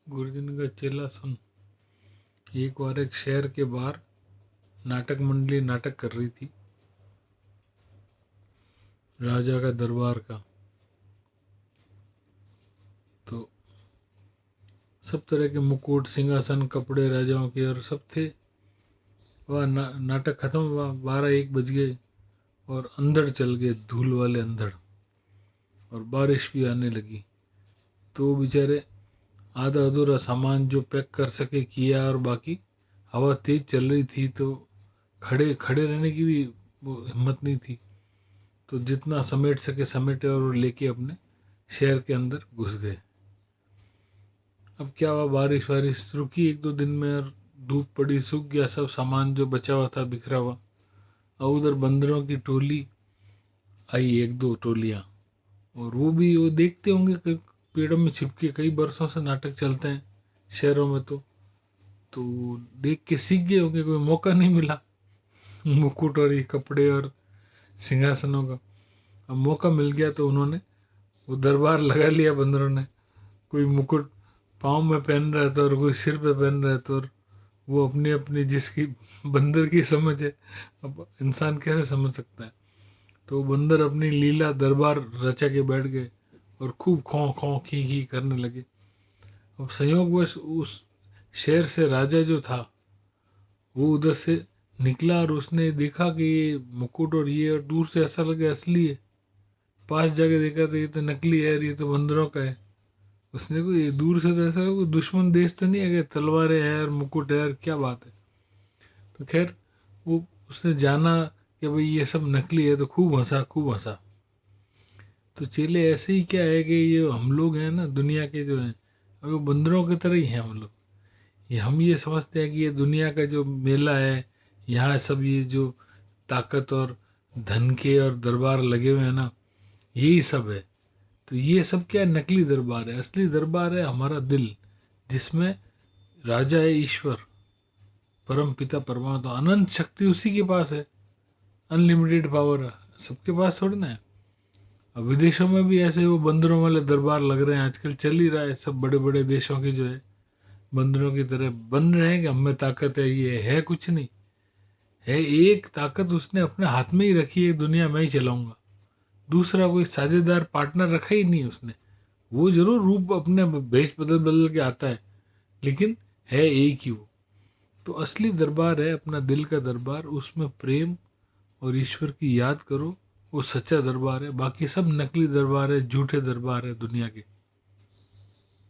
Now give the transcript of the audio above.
गुरुजी ने कहा चेला सुन, एक बार एक शहर के बाहर नाटक मंडली नाटक कर रही थी, राजा का दरबार का। तो सब तरह के मुकुट सिंहासन कपड़े राजाओं के और सब थे। वह नाटक खत्म हुआ, 12-1 बज गए और अंधड़ चल गए, धूल वाले अंधड़, और बारिश भी आने लगी। तो बेचारे आधा अधूरा सामान जो पैक कर सके किया, और बाकी हवा तेज चल रही थी तो खड़े खड़े रहने की भी वो हिम्मत नहीं थी। तो जितना समेट सके समेटे और लेके अपने शहर के अंदर घुस गए। अब क्या हुआ, बारिश वारिश रुकी 1-2 दिन में और धूप पड़ी, सूख गया सब सामान जो बचा हुआ था बिखरा हुआ। और उधर बंदरों की टोली आई, 1-2 टोलियाँ, और वो भी वो देखते होंगे कि पेड़ों में छिपके कई बरसों से नाटक चलते हैं शहरों में, तो देख के सीख गए होंगे, कोई मौका नहीं मिला मुकुट और ये कपड़े और सिंहासनों का। अब मौका मिल गया तो उन्होंने वो दरबार लगा लिया बंदरों ने। कोई मुकुट पाँव में पहन रहा था और कोई सिर पे पहन रहा था, और वो अपनी अपनी जिसकी बंदर की समझ है, अब इंसान कैसे समझ सकता है। तो बंदर अपनी लीला दरबार रचा के बैठ गए और खूब खौं खौं खी खी करने लगे। अब संयोगवश उस शहर से राजा जो था वो उधर से निकला और उसने देखा कि ये मुकुट और ये, और दूर से ऐसा लगे असली है, पास जाके देखा तो ये तो नकली है, ये तो बंदरों का है। उसने को ये दूर से तो ऐसा लगा कोई दुश्मन देश तो नहीं है कि तलवारें हैं और मुकुट है और क्या बात है। तो खैर वो उसने जाना कि भाई ये सब नकली है, तो खूब हंसा खूब हंसा। तो चेले ऐसे ही क्या है कि ये हम लोग हैं ना दुनिया के जो हैं, अब वो बंदरों की तरह ही हैं हम लोग। ये हम ये समझते हैं कि ये दुनिया का जो मेला है, यहाँ सब ये जो ताकत और धन के और दरबार लगे हुए हैं ना, यही सब है। तो ये सब क्या है, नकली दरबार है। असली दरबार है हमारा दिल, जिसमें राजा है ईश्वर, परम पिता परमात्मा, अनंत शक्ति उसी के पास है, अनलिमिटेड पावर सबके पास थोड़ी ना है। अब विदेशों में भी ऐसे वो बंदरों वाले दरबार लग रहे हैं, आजकल चल ही रहा है। सब बड़े बड़े देशों के जो है बंदरों की तरह बन रहे हैं कि हमें ताकत है, ये है कुछ नहीं है। एक ताकत उसने अपने हाथ में ही रखी है, दुनिया मैं ही चलाऊंगा। दूसरा कोई साझेदार पार्टनर रखा ही नहीं उसने। वो जरूर रूप अपने भेष बदल बदल के आता है, लेकिन है एक ही वो। तो असली दरबार है अपना दिल का दरबार, उसमें प्रेम और ईश्वर की याद करो, वो सच्चा दरबार है। बाकी सब नकली दरबार है, झूठे दरबार है दुनिया के।